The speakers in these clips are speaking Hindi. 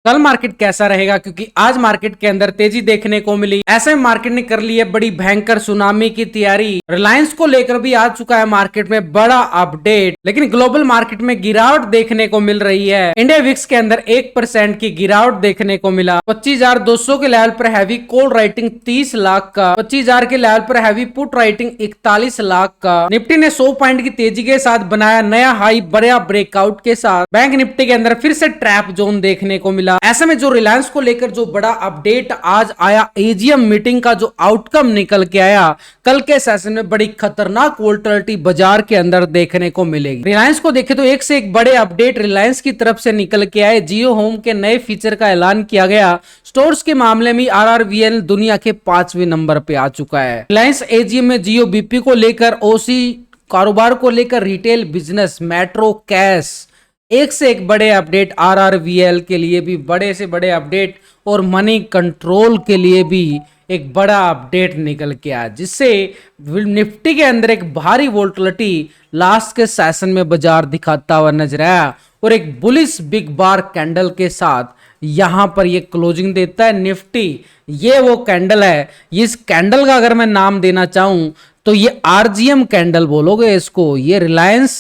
कल मार्केट कैसा रहेगा, क्योंकि आज मार्केट के अंदर तेजी देखने को मिली। ऐसे में मार्केट ने कर ली है बड़ी भयंकर सुनामी की तैयारी। रिलायंस को लेकर भी आ चुका है मार्केट में बड़ा अपडेट, लेकिन ग्लोबल मार्केट में गिरावट देखने को मिल रही है। इंडिया विक्स के अंदर 1% की गिरावट देखने को मिला। 25,200 के लेवल पर हैवी कॉल राइटिंग 30 लाख का, 25,000 के लेवल पर हैवी पुट राइटिंग 41 लाख का। निफ्टी ने 100 पॉइंट की तेजी के साथ बनाया नया हाई बड़ा ब्रेकआउट के साथ। बैंक निफ्टी के अंदर फिर से ट्रैप जोन देखने को मिला। ऐसे में जो रिलायंस को लेकर जो बड़ा अपडेट आज आया, एजीएम मीटिंग का जो आउटकम निकल के आया, कल के सेशन में बड़ी खतरनाक वोलेटिलिटी बाजार के अंदर देखने को मिलेगी। रिलायंस को देखे तो एक से एक बड़े अपडेट रिलायंस की तरफ से निकल के आए। जियो होम के नए फीचर का ऐलान किया गया। स्टोर्स के मामले में आरआरवीएल दुनिया के 5वें नंबर पे आ चुका है। रिलायंस एजीएम में जियो बीपी को लेकर, ओसी कारोबार को लेकर, रिटेल बिजनेस, मेट्रो कैश, एक से एक बड़े अपडेट आरआरवीएल के लिए भी बड़े से बड़े अपडेट, और मनी कंट्रोल के लिए भी एक बड़ा अपडेट निकल के आया, जिससे निफ्टी के अंदर एक भारी वोलेटिलिटी लास्ट के सेशन में बाजार दिखाता हुआ नजर आया, और एक बुलिश बिग बार कैंडल के साथ यहां पर ये क्लोजिंग देता है निफ्टी। ये वो कैंडल है, इस कैंडल का अगर मैं नाम देना चाहूं तो ये आरजीएम कैंडल बोलोगे इसको। ये रिलायंस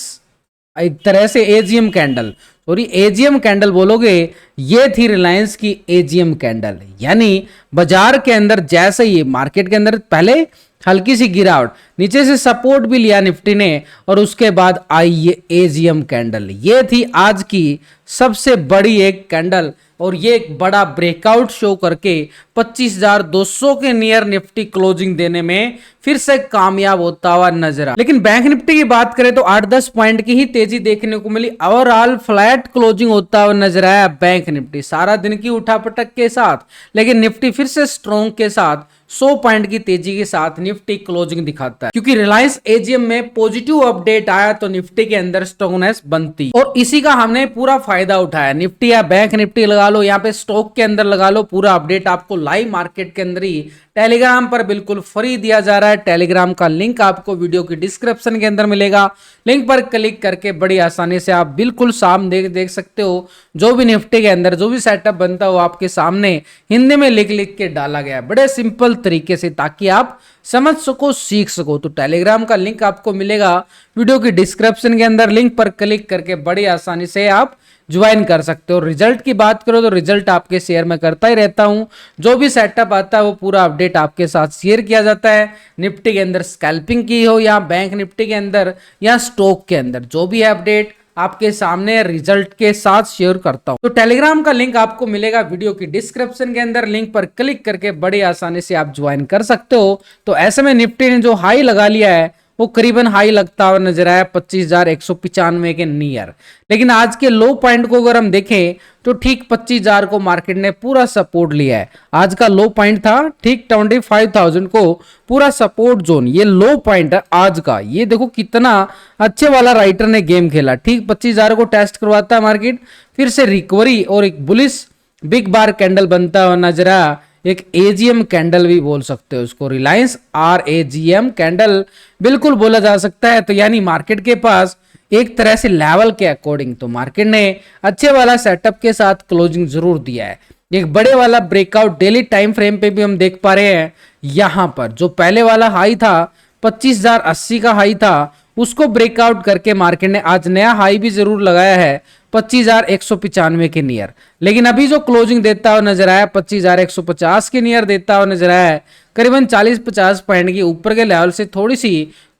एक तरह से AGM candle, sorry AGM candle बोलोगे, ये थी रिलायंस की एजीएम कैंडल। यानी बाजार के अंदर जैसे ही मार्केट के अंदर पहले हल्की सी गिरावट, नीचे से सपोर्ट भी लिया निफ्टी ने, और उसके बाद आई ये एजीएम कैंडल। ये थी आज की सबसे बड़ी एक कैंडल, और ये एक बड़ा ब्रेकआउट शो करके 25,200 के नियर निफ्टी क्लोजिंग देने में फिर से कामयाब होता हुआ नजर आ। लेकिन बैंक निफ्टी की बात करें तो 8-10 पॉइंट की ही तेजी देखने को मिली। ओवरऑल फ्लैट क्लोजिंग होता हुआ नजर आया बैंक निफ्टी सारा दिन की उठापटक के साथ, लेकिन निफ्टी फिर से स्ट्रॉन्ग के साथ 100 पॉइंट की तेजी के साथ निफ्टी क्लोजिंग दिखाता है, क्योंकि रिलायंस एजीएम में पॉजिटिव अपडेट आया तो निफ्टी के अंदर स्ट्रॉन्गनेस बनती, और इसी का हमने पूरा फायदा उठाया। निफ्टी या बैंक निफ्टी लगा लो, यहाँ पे स्टॉक के अंदर लगा लो, पूरा अपडेट आपको लाइव मार्केट के अंदर ही टेलीग्राम पर बिल्कुल फ्री दिया जा रहा है। टेलीग्राम का लिंक आपको वीडियो की डिस्क्रिप्शन के अंदर मिलेगा। लिंक पर क्लिक करके बड़ी आसानी से आप बिल्कुल सामने देख सकते हो। जो भी निफ्टी के अंदर जो भी सेटअप बनता है वो आपके सामने हिंदी में लिख लिख के डाला गया है, बड़े सिंपल तरीके से, ताकि आप समझ सको, सीख सको। तो टेलीग्राम का लिंक आपको मिलेगा वीडियो की डिस्क्रिप्शन के अंदर। लिंक पर क्लिक करके बड़ी आसानी से आप ज्वाइन कर सकते हो। रिजल्ट की बात करो तो रिजल्ट आपके शेयर में करता ही रहता हूं। जो भी सेटअप आता है वो पूरा अपडेट आपके साथ शेयर किया जाता है। निफ्टी के अंदर स्कैल्पिंग की हो या बैंक निफ्टी के अंदर या स्टॉक के अंदर, जो भी है अपडेट आपके सामने रिजल्ट के साथ शेयर करता हूं। तो टेलीग्राम का लिंक आपको मिलेगा वीडियो की डिस्क्रिप्शन के अंदर। लिंक पर क्लिक करके बड़ी आसानी से आप ज्वाइन कर सकते हो। तो ऐसे में निफ्टी ने जो हाई लगा लिया है वो करीबन हाई लगता हुआ नजर आया 25,195 के नियर। लेकिन आज के लो पॉइंट को अगर हम देखें तो ठीक 25,000 को मार्केट ने पूरा सपोर्ट लिया है। आज का लो पॉइंट था ठीक 25,000 को पूरा सपोर्ट जोन, ये लो पॉइंट है आज का। ये देखो कितना अच्छे वाला राइटर ने गेम खेला, ठीक 25,000 को टेस्ट करवाता है मार्केट, फिर से रिकवरी और एक बुलिश बिग बार कैंडल बनता हुआ नजर आया। एक एजीएम कैंडल भी बोल सकते हो उसको, रिलायंस आरएजीएम कैंडल बिल्कुल बोला जा सकता है। तो यानी मार्केट के पास एक तरह से लेवल के अकॉर्डिंग तो मार्केट ने अच्छे वाला सेटअप के साथ क्लोजिंग जरूर दिया है। एक बड़े वाला ब्रेकआउट डेली टाइम फ्रेम पे भी हम देख पा रहे हैं। यहां पर जो पहले वाला हाई था 25,080 का हाई था, उसको ब्रेकआउट करके मार्केट ने आज नया हाई भी जरूर लगाया है 25,195 के नियर। लेकिन अभी जो क्लोजिंग देता हुआ नजर आया 25,150 के नियर देता हुआ नजर आया है। करीबन 40-50 पॉइंट के ऊपर के लेवल से थोड़ी सी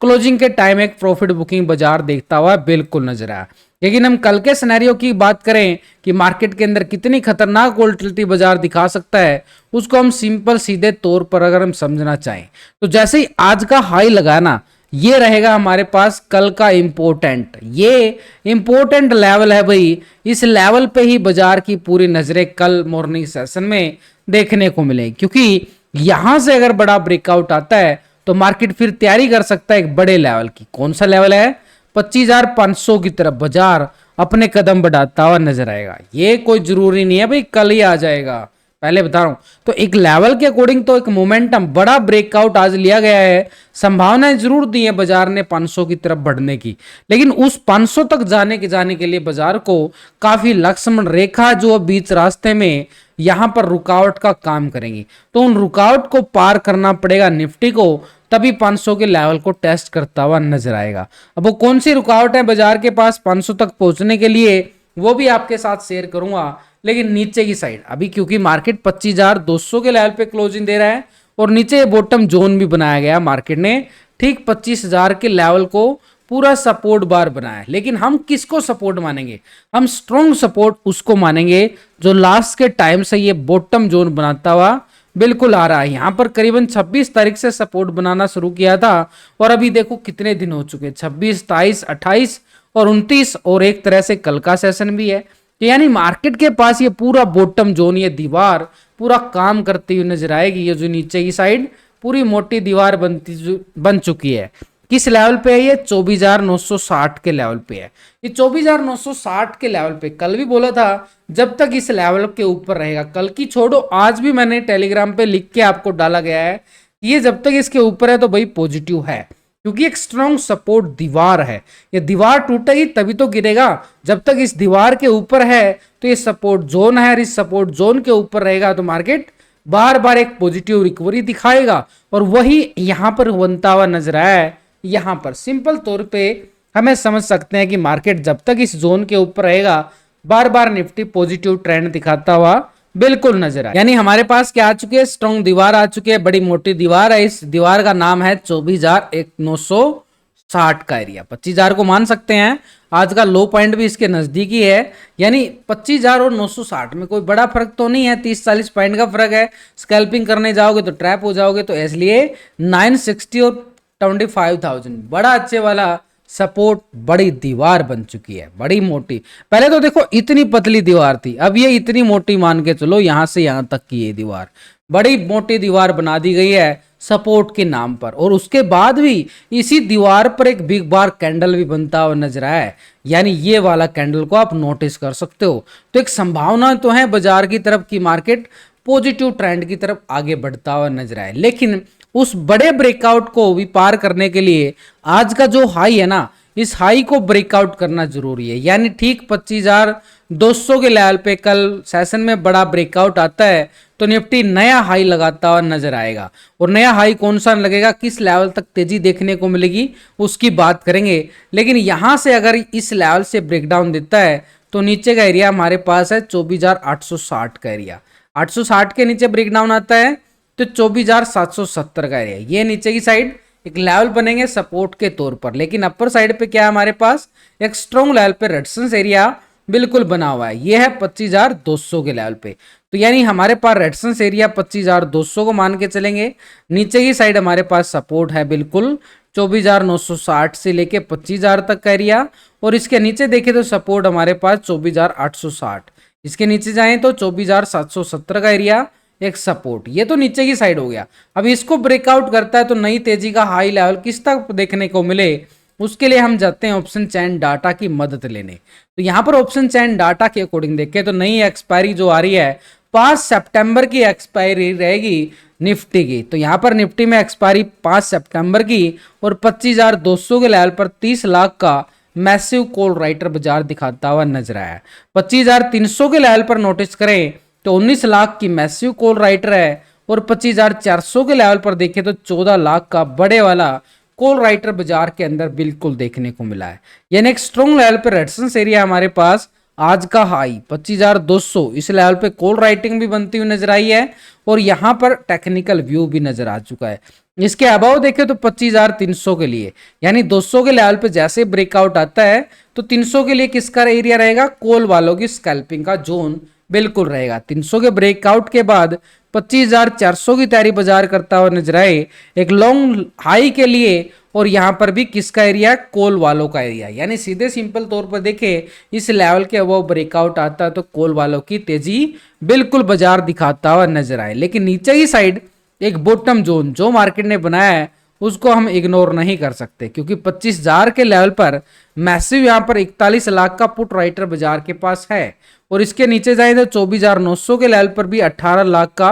क्लोजिंग के टाइम एक प्रॉफिट बुकिंग बाजार देखता हुआ बिल्कुल नजर आया। लेकिन हम कल के सिनेरियो की बात करें कि मार्केट के अंदर कितनी खतरनाक वोलेटिलिटी बाजार दिखा सकता है, उसको हम सिंपल सीधे तौर पर अगर हम समझना चाहें तो जैसे ही आज का हाई लगाना, ये रहेगा हमारे पास कल का इंपॉर्टेंट, ये इंपॉर्टेंट लेवल है भाई। इस लेवल पे ही बाजार की पूरी नजरें कल मॉर्निंग सेशन में देखने को मिलेगी, क्योंकि यहां से अगर बड़ा ब्रेकआउट आता है तो मार्केट फिर तैयारी कर सकता है एक बड़े लेवल की। कौन सा लेवल है? 25,500 की तरफ बाजार अपने कदम बढ़ाता हुआ नजर आएगा। ये कोई जरूरी नहीं है भाई कल ही आ जाएगा, पहले बता रहा हूं। तो एक लेवल के अकॉर्डिंग तो एक मोमेंटम बड़ा ब्रेकआउट आज लिया गया है, संभावनाएं जरूर दी है बाजार ने 500 की तरफ बढ़ने की, लेकिन उस 500 तक जाने के लिए बाजार को काफी लक्ष्मण रेखा जो बीच रास्ते में यहां पर रुकावट का काम करेंगी। तो उन रुकावट को पार करना पड़ेगा निफ्टी को, तभी 500 के लेवल को टेस्ट करता हुआ नजर आएगा। अब वो कौन सी रुकावट है बाजार के पास 500 तक पहुंचने के लिए, वो भी आपके साथ शेयर करूंगा। लेकिन नीचे की साइड अभी क्योंकि मार्केट 25,200 के लेवल पे क्लोजिंग दे रहा है और नीचे बॉटम जोन भी बनाया गया मार्केट ने, ठीक 25,000 के लेवल को पूरा सपोर्ट बार बनाया। लेकिन हम किसको सपोर्ट मानेंगे, हम स्ट्रॉन्ग सपोर्ट उसको मानेंगे जो लास्ट के टाइम से ये बॉटम जोन बनाता हुआ बिल्कुल आ रहा है। यहां पर करीबन 26 तारीख से सपोर्ट बनाना शुरू किया था और अभी देखो कितने दिन हो चुके, 26, 27, 28 और 29 और एक तरह से कल का सेशन भी है। तो यानी मार्केट के पास ये पूरा बॉटम जोन, ये दीवार पूरा काम करती हुई नजर आएगी। ये जो नीचे की साइड पूरी मोटी दीवार बन चुकी है। किस लेवल पे है ये, 24,960 के लेवल पे है। ये 24,960 के लेवल पे कल भी बोला था जब तक इस लेवल के ऊपर रहेगा, कल की छोड़ो आज भी मैंने टेलीग्राम पे लिख के आपको डाला गया है, ये जब तक इसके ऊपर है तो भाई पॉजिटिव है, क्योंकि एक स्ट्रॉन्ग सपोर्ट दीवार है। ये दीवार टूटेगी तभी तो गिरेगा, जब तक इस दीवार के ऊपर है तो ये सपोर्ट जोन है, इस सपोर्ट जोन के ऊपर रहेगा तो मार्केट बार बार एक पॉजिटिव रिकवरी दिखाएगा और वही यहां पर बनता हुआ नजर आया है। यहां पर सिंपल तौर पे हमें समझ सकते हैं कि मार्केट जब तक इस जोन के ऊपर रहेगा बार बार निफ्टी पॉजिटिव ट्रेंड दिखाता हुआ बिल्कुल नजर आए। यानी हमारे पास क्या आ चुके हैं, स्ट्रॉन्ग दीवार आ चुकी है, बड़ी मोटी दीवार है। इस दीवार का नाम है 24,960 का एरिया। 25,000 को मान सकते हैं, आज का लो पॉइंट भी इसके नजदीकी है। यानी 25,000 और 960 में कोई बड़ा फर्क तो नहीं है, 30-40 पॉइंट का फर्क है। स्कैल्पिंग करने जाओगे तो ट्रैप हो जाओगे, तो इसलिए 960 और 25,000 बड़ा अच्छे वाला सपोर्ट, बड़ी दीवार बन चुकी है, बड़ी मोटी। पहले तो देखो इतनी पतली दीवार थी, अब ये इतनी मोटी मान के चलो, यहां से यहां तक की ये दीवार बड़ी मोटी दीवार बना दी गई है सपोर्ट के नाम पर। और उसके बाद भी इसी दीवार पर एक बिग बार कैंडल भी बनता हुआ नजर आया है, यानी ये वाला कैंडल को आप नोटिस कर सकते हो। तो एक संभावना तो है बाजार की तरफ की मार्केट पॉजिटिव ट्रेंड की तरफ आगे बढ़ता हुआ नजर आए, लेकिन उस बड़े ब्रेकआउट को भी पार करने के लिए आज का जो हाई है ना, इस हाई को ब्रेकआउट करना जरूरी है। यानी ठीक 25,200 के लेवल पे कल सेशन में बड़ा ब्रेकआउट आता है तो निफ्टी नया हाई लगाता हुआ नजर आएगा। और नया हाई कौन सा लगेगा, किस लेवल तक तेजी देखने को मिलेगी, उसकी बात करेंगे। लेकिन यहां से अगर इस लेवल से ब्रेकडाउन देता है तो नीचे का एरिया हमारे पास है 24,860 का एरिया। 860 के नीचे ब्रेकडाउन आता है तो 24,770 का एरिया। ये नीचे की साइड एक लेवल बनेंगे सपोर्ट के तौर पर, लेकिन अपर साइड पे क्या है, हमारे पास एक स्ट्रॉन्ग लेवल पे रेजिस्टेंस एरिया बिल्कुल बना हुआ है। ये है 25,200 के लेवल पे। तो यानी हमारे पास रेजिस्टेंस एरिया 25,200 को मान के चलेंगे। नीचे की साइड हमारे पास सपोर्ट है बिल्कुल 24,960 से लेके 25,000 तक का एरिया, और इसके नीचे देखें तो सपोर्ट हमारे पास 24,860। इसके नीचे जाएं तो 24,770 का एरिया एक सपोर्ट। ये तो नीचे की साइड हो गया। अब इसको ब्रेकआउट करता है तो नई तेजी का हाई लेवल किस तक देखने को मिले, उसके लिए हम जाते हैं ऑप्शन चैन डाटा की मदद लेने। तो यहाँ पर ऑप्शन चैन डाटा के अकॉर्डिंग देखें तो नई एक्सपायरी जो आ रही है 5 सितंबर की एक्सपायरी रहेगी निफ्टी की। तो यहाँ पर निफ्टी में एक्सपायरी 5 सितंबर की और 25,200 के लेवल पर 30 लाख का मैसिव कॉल राइटर बाजार दिखाता हुआ नजर आया है। 25,300 के लेवल पर नोटिस करें तो 19 लाख की मैसिव कॉल राइटर है, और 25,400 के लेवल पर देखें तो 14 लाख का बड़े वाला कॉल राइटर बाजार के अंदर बिल्कुल देखने को मिला है। यानी एक स्ट्रॉन्ग लेवल पर रेजिस्टेंस एरिया हमारे पास आज का हाई 25,200, इस लेवल पे कॉल राइटिंग भी बनती हुई नजर आई है और यहां पर टेक्निकल व्यू भी नजर आ चुका है। इसके अबाव देखें तो 25,300 के लिए, यानी 200 के लेवल पे जैसे ब्रेकआउट आता है तो 300 के लिए किसका एरिया रहेगा, कॉल वालों की स्कैल्पिंग का जोन बिल्कुल रहेगा। 300 के ब्रेकआउट के बाद 25,400 की तैयारी बाजार करता हुआ नजर आए एक लॉन्ग हाई के लिए, और यहां पर भी किसका एरिया, कॉल वालों का एरिया। यानी सीधे सिंपल तौर पर देखें इस लेवल के अबव ब्रेकआउट आता है तो कॉल वालों की तेजी बिल्कुल बाजार दिखाता हुआ नजर आए। लेकिन नीचे की साइड एक बॉटम जोन जो मार्केट ने बनाया है उसको हम इग्नोर नहीं कर सकते, क्योंकि 25,000 के लेवल पर मैसिव यहाँ पर 41 लाख का पुट राइटर बाजार के पास है। और इसके नीचे जाए तो 24,900 के लेवल पर भी 18 लाख का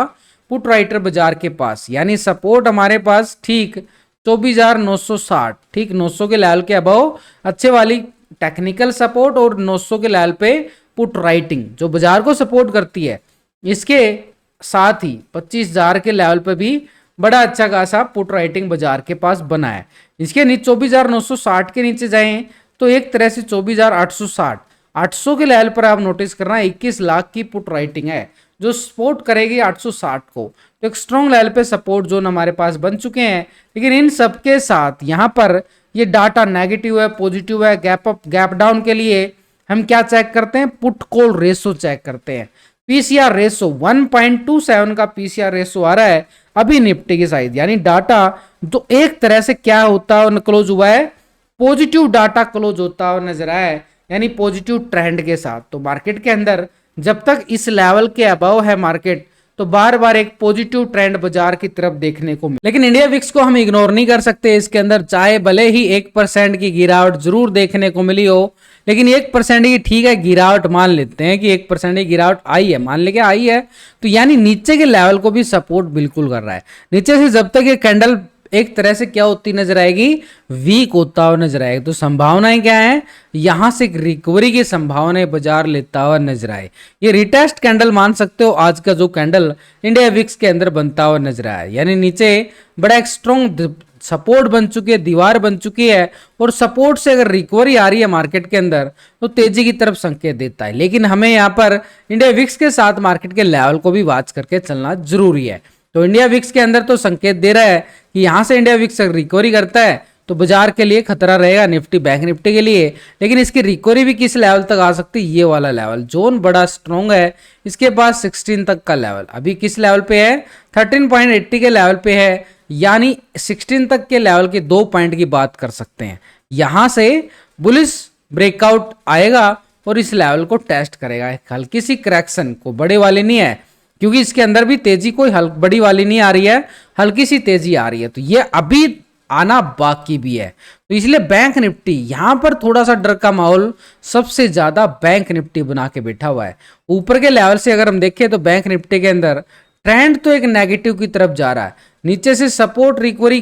पुट राइटर बाजार के पास, यानी सपोर्ट हमारे पास ठीक 24,960, ठीक 900 के लेवल के अबव अच्छे वाली टेक्निकल सपोर्ट और 900 के लेवल पे पुट राइटिंग जो बाजार को सपोर्ट करती है। इसके साथ ही 25,000 के लेवल पे भी बड़ा अच्छा खासा पुट राइटिंग बाजार के पास बना है। इसके नीचे 24,960 के नीचे जाएं तो एक तरह से 24,860, 800 के लेवल पर आप नोटिस करना 21 लाख की पुट राइटिंग है जो सपोर्ट करेगी 860 को। तो एक स्ट्रॉन्ग लेवल पे सपोर्ट जोन हमारे पास बन चुके हैं। लेकिन इन सबके साथ यहाँ पर ये डाटा नेगेटिव है, पॉजिटिव है, गैप अप गैप डाउन के लिए हम क्या चेक करते हैं, पुट कॉल रेशो चेक करते हैं। पीसीआर रेशो 1.27 का पीसीआर रेशो आ रहा है अभी निफ्टी की साइड, यानी डाटा तो एक तरह से क्या होता है क्लोज हुआ है, पॉजिटिव डाटा क्लोज होता हुआ नजर आया है, यानी पॉजिटिव ट्रेंड के साथ। तो मार्केट के अंदर जब तक इस लेवल के अबव है मार्केट, तो बार बार एक पॉजिटिव ट्रेंड बाजार की तरफ देखने को मिले। लेकिन इंडिया विक्स को हम इग्नोर नहीं कर सकते। इसके अंदर चाहे भले ही 1% की गिरावट जरूर देखने को मिली हो, लेकिन 1% की ठीक है गिरावट मान लेते हैं कि 1% की गिरावट आई है, मान लेके आई है, तो यानी नीचे के लेवल को भी सपोर्ट बिल्कुल कर रहा है। नीचे से जब तक ये कैंडल एक तरह से क्या होती नजर आएगी, वीक होता हुआ नजर आएगा, तो संभावनाएं क्या है, यहां से रिकवरी की संभावनाएं बाजार लेता हुआ नजर आए। ये रिटेस्ट कैंडल मान सकते हो आज का जो कैंडल इंडिया विक्स के अंदर बनता हुआ नजर आया, यानी नीचे बड़ा एक स्ट्रॉन्ग सपोर्ट बन चुकी है, दीवार बन चुकी है, और सपोर्ट से अगर रिकवरी आ रही है मार्केट के अंदर तो तेजी की तरफ संकेत देता है। लेकिन हमें यहाँ पर इंडिया विक्स के साथ मार्केट के लेवल को भी वॉच करके चलना जरूरी है। तो इंडिया विक्स के अंदर तो संकेत दे रहा है कि यहां से इंडिया विक्स रिकवरी करता है तो बाजार के लिए खतरा रहेगा, निफ्टी बैंक निफ्टी के लिए। लेकिन इसकी रिकवरी भी किस लेवल तक आ सकती है, ये वाला लेवल जोन बड़ा स्ट्रॉन्ग है, इसके पास 16 तक का लेवल अभी किस लेवल पे है, 13.80 के लेवल पे है, यानी 16 तक के लेवल के 2 पॉइंट की बात कर सकते हैं। यहां से बुलिश ब्रेकआउट आएगा और इस लेवल को टेस्ट करेगा। हल्की सी करेक्शन को, बड़े वाले नहीं है, क्योंकि इसके अंदर भी तेजी कोई बड़ी वाली नहीं आ रही है, हल्की सी तेजी आ रही है, तो ये अभी आना बाकी भी है। तो इसलिए बैंक निफ्टी यहां पर थोड़ा सा डर का माहौल सबसे ज्यादा बैंक निफ्टी बना के बैठा हुआ है। ऊपर के लेवल से अगर हम देखें तो बैंक निफ्टी के अंदर ट्रेंड तो एक नेगेटिव की तरफ जा रहा है, नीचे से सपोर्ट रिकवरी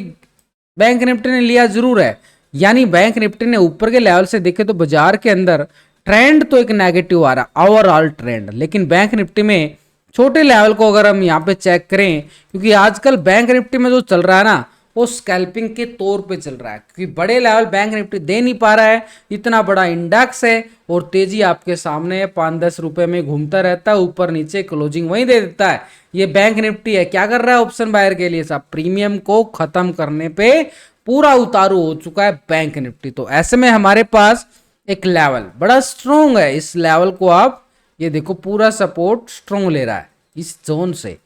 बैंक निफ्टी ने लिया जरूर है, यानी बैंक निफ्टी ने ऊपर के लेवल से देखे तो बाजार के अंदर ट्रेंड तो एक नेगेटिव आ रहा है, ओवरऑल ट्रेंड। लेकिन बैंक निफ्टी में छोटे लेवल को अगर हम यहाँ पे चेक करें, क्योंकि आजकल बैंक निफ्टी में जो चल रहा है ना वो स्कैल्पिंग के तौर पे चल रहा है, क्योंकि बड़े लेवल बैंक निफ्टी दे नहीं पा रहा है, इतना बड़ा इंडेक्स है और तेजी आपके सामने है, 5-10 रुपए में घूमता रहता है, ऊपर नीचे क्लोजिंग वहीं दे देता है। ये बैंक निफ्टी है, क्या कर रहा है ऑप्शन बायर के लिए साहब, प्रीमियम को खत्म करने पे पूरा उतारू हो चुका है बैंक निफ्टी। तो ऐसे में हमारे पास एक लेवल बड़ा स्ट्रोंग है, इस लेवल को आप ये देखो पूरा सपोर्ट स्ट्रोंग ले रहा है इस जोन से।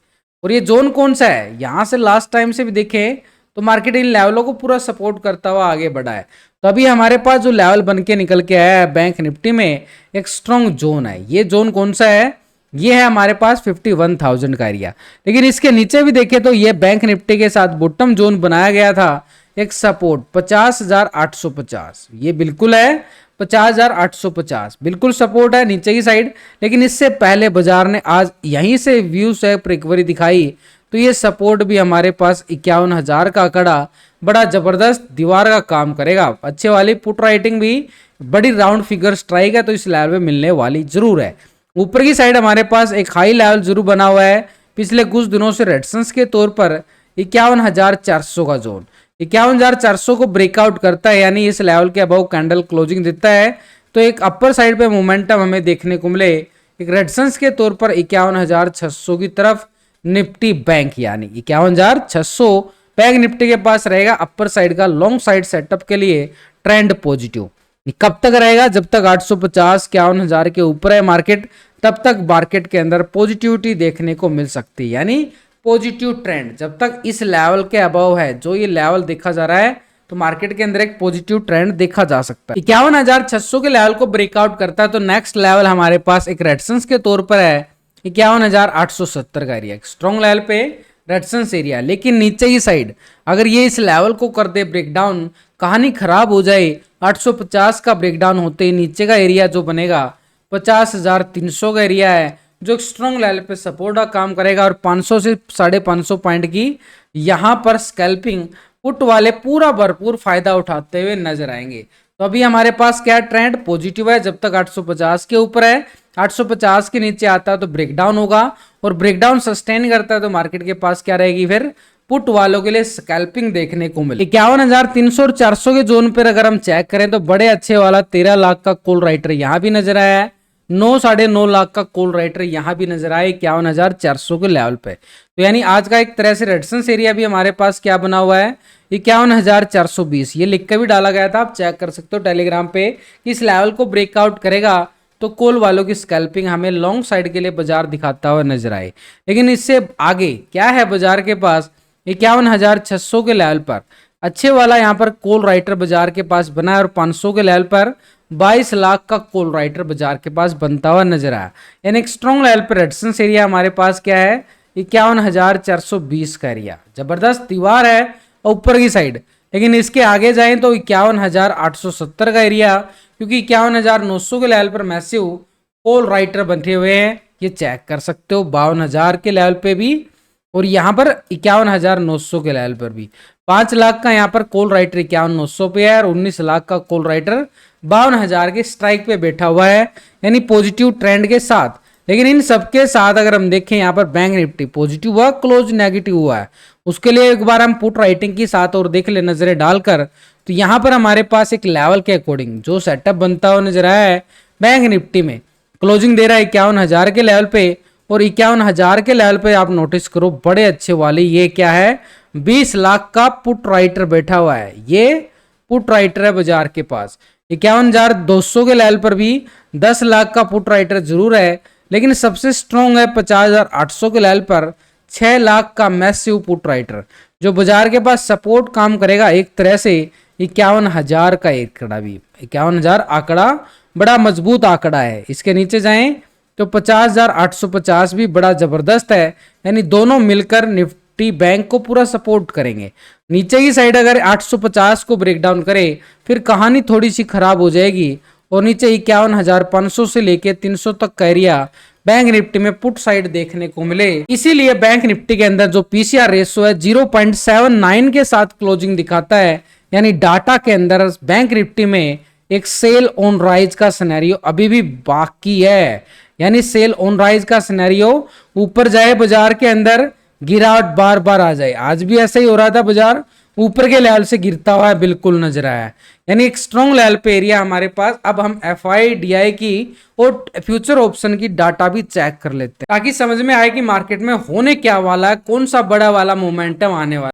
और ये जोन कौन सा है, यहां से लास्ट टाइम से भी देखें तो मार्केट इन लेवलों को पूरा सपोर्ट करता हुआ आगे बढ़ा है। तो अभी हमारे पास जो लेवल बन के निकल के आया है बैंक निफ्टी में एक स्ट्रॉन्ग जोन है। ये जोन कौन सा है, ये है हमारे पास 51,000 का एरिया। लेकिन इसके नीचे भी देखें तो ये बैंक निफ्टी के साथ बॉटम जोन बनाया गया था, एक सपोर्ट 50,850, ये बिल्कुल है 50,850 बिल्कुल सपोर्ट है नीचे की साइड। लेकिन इससे पहले बाजार ने आज यहीं से व्यू से रिकवरी दिखाई, तो ये सपोर्ट भी हमारे पास 51,000 का आंकड़ा बड़ा जबरदस्त दीवार का काम करेगा। अच्छे वाली पुट राइटिंग भी बड़ी राउंड फिगर स्ट्राइक है, तो इस लेवल में मिलने वाली जरूर है। ऊपर की साइड हमारे पास एक हाई लेवल जरूर बना हुआ है पिछले कुछ दिनों से रेजिस्टेंस के तौर पर 51,400 का जोन। 51,400 को ब्रेकआउट करता है, यानी इस लेवल के अबव कैंडल क्लोजिंग देता है, तो एक अपर साइड पे मोमेंटम हमें देखने को मिले एक रेजिस्टेंस के तौर पर 51,600 की तरफ निफ्टी बैंक, यानी 51,600 बैंक निफ्टी के पास रहेगा अपर साइड का लॉन्ग साइड सेटअप के लिए ट्रेंड पॉजिटिव। कब तक रहेगा, जब तक 850 51,000 के ऊपर है मार्केट, तब तक मार्केट के अंदर पॉजिटिविटी देखने को मिल सकती है, यानी पॉजिटिव ट्रेंड जब तक इस लेवल के अबव है, जो ये लेवल देखा जा रहा है, तो मार्केट के अंदर एक पॉजिटिव ट्रेंड देखा जा सकता है। 51,600 के लेवल को ब्रेकआउट करता है तो नेक्स्ट लेवल हमारे पास एक रेजिस्टेंस के तौर पर है 51,870 का एरिया, स्ट्रॉन्ग लेवल पे रेजिस्टेंस एरिया। लेकिन नीचे की साइड अगर ये इस लेवल को कर दे ब्रेकडाउन, कहानी खराब हो जाए। 850 का ब्रेकडाउन होते ही नीचे का एरिया जो बनेगा 50,300 का एरिया है, जो स्ट्रॉन्ग लेवल पे सपोर्ट का काम करेगा और 500 से 550 पॉइंट की यहाँ पर स्कैल्पिंग पुट वाले पूरा भरपूर फायदा उठाते हुए नजर आएंगे। तो अभी हमारे पास क्या ट्रेंड पॉजिटिव है, जब तक 850 के ऊपर है, 850 के नीचे आता है तो ब्रेकडाउन होगा, और ब्रेकडाउन सस्टेन करता है तो मार्केट के पास क्या रहेगी, फिर पुट वालों के लिए स्कैल्पिंग देखने को मिले। 51,300 और 400 के जोन पर अगर हम चेक करें तो बड़े अच्छे वाला 13 लाख का कॉल राइटर यहां भी नजर आया है, 9-9.5 लाख का कॉल राइटर यहां भी नजर आया 51,400 के लेवल पे। तो यानी आज का एक तरह से रेजिस्टेंस एरिया भी हमारे पास क्या बना हुआ है, 51,420। ये लिख के भी डाला गया था, आप चेक कर सकते हो टेलीग्राम पे, कि इस लेवल को ब्रेकआउट करेगा तो कॉल वालों की स्कैल्पिंग हमें लॉन्ग साइड के लिए बाजार दिखाता हुआ नजर आए। लेकिन इससे आगे क्या है बाजार के पास, 51,600 के लेवल पर अच्छे वाला यहाँ पर कॉल राइटर बाजार के पास बना है, और 500 के लेवल पर 22 लाख का कॉल राइटर बाजार के पास बनता हुआ नजर आया। यानी एक स्ट्रॉन्ग लेवल पर रेजिस्टेंस एरिया हमारे पास क्या है, 51,420 का एरिया, जबरदस्त दीवार है ऊपर की साइड। लेकिन इसके आगे जाएं तो 51,870 का एरिया, क्योंकि 51,900 के लेवल पर मैसिव कॉल राइटर बने हुए हैं, ये चेक कर सकते हो 52,000 के लेवल पे भी, और यहाँ पर 51,900 के लेवल पर भी 5 लाख का यहाँ पर कॉल राइटर 51,900 पे है, और 19 लाख का कॉल राइटर 52,000 के स्ट्राइक पे बैठा हुआ है, यानी पॉजिटिव ट्रेंड के साथ। लेकिन इन सबके साथ अगर हम देखें यहाँ पर बैंक निफ्टी पॉजिटिव हुआ, क्लोज नेगेटिव हुआ है, उसके लिए एक बार हम पुट राइटिंग के साथ और देख ले नजरें डालकर, तो यहाँ पर हमारे पास एक लेवल के अकॉर्डिंग जो सेटअप बनता हुआ नजर आया है, बैंक निफ्टी में क्लोजिंग दे रहा है 51,000 के लेवल पे, और 51,000 के लेवल पे आप नोटिस करो बड़े अच्छे वाले ये क्या है, 20 लाख का पुट राइटर बैठा हुआ है, ये पुट राइटर है बाजार के पास। 51,200 के लेवल पर भी 10 लाख का पुट राइटर जरूर है, लेकिन सबसे स्ट्रॉन्ग है 50,800 के लेवल पर 6 लाख का मैसिव पुट राइटर, जो बाजार के पास सपोर्ट काम करेगा एक तरह से 51,000 का आंकड़ा भी। 51,000 आंकड़ा बड़ा मजबूत आंकड़ा है। इसके नीचे जाएं तो 50,850 भी बड़ा जबरदस्त है, यानी दोनों मिलकर निफ्टी बैंक को पूरा सपोर्ट करेंगे। नीचे की साइड अगर 850 को ब्रेक डाउन करे फिर कहानी थोड़ी सी खराब हो जाएगी, और नीचे 51,500 से लेके 300 तक का एरिया बैंक निफ्टी में पुट साइड देखने को मिले। इसीलिए बैंक निफ्टी के अंदर जो पीसीआर रेशो है 0.79 के साथ क्लोजिंग दिखाता है, यानी डाटा के अंदर बैंक निफ्टी में एक सेल ऑन राइज का सिनेरियो अभी भी बाकी है, यानी सेल ऑन राइज का सिनेरियो, ऊपर जाए बाजार के अंदर गिरावट बार बार आ जाए। आज भी ऐसा ही हो रहा था, बाजार ऊपर के लेवल से गिरता हुआ बिल्कुल नजर आया, यानी एक स्ट्रॉन्ग लेवल पे एरिया हमारे पास। अब हम FIDI की और फ्यूचर ऑप्शन की डाटा भी चेक कर लेते हैं, ताकि समझ में आए कि मार्केट में होने क्या वाला है, कौन सा बड़ा वाला मोमेंटम आने वाला है।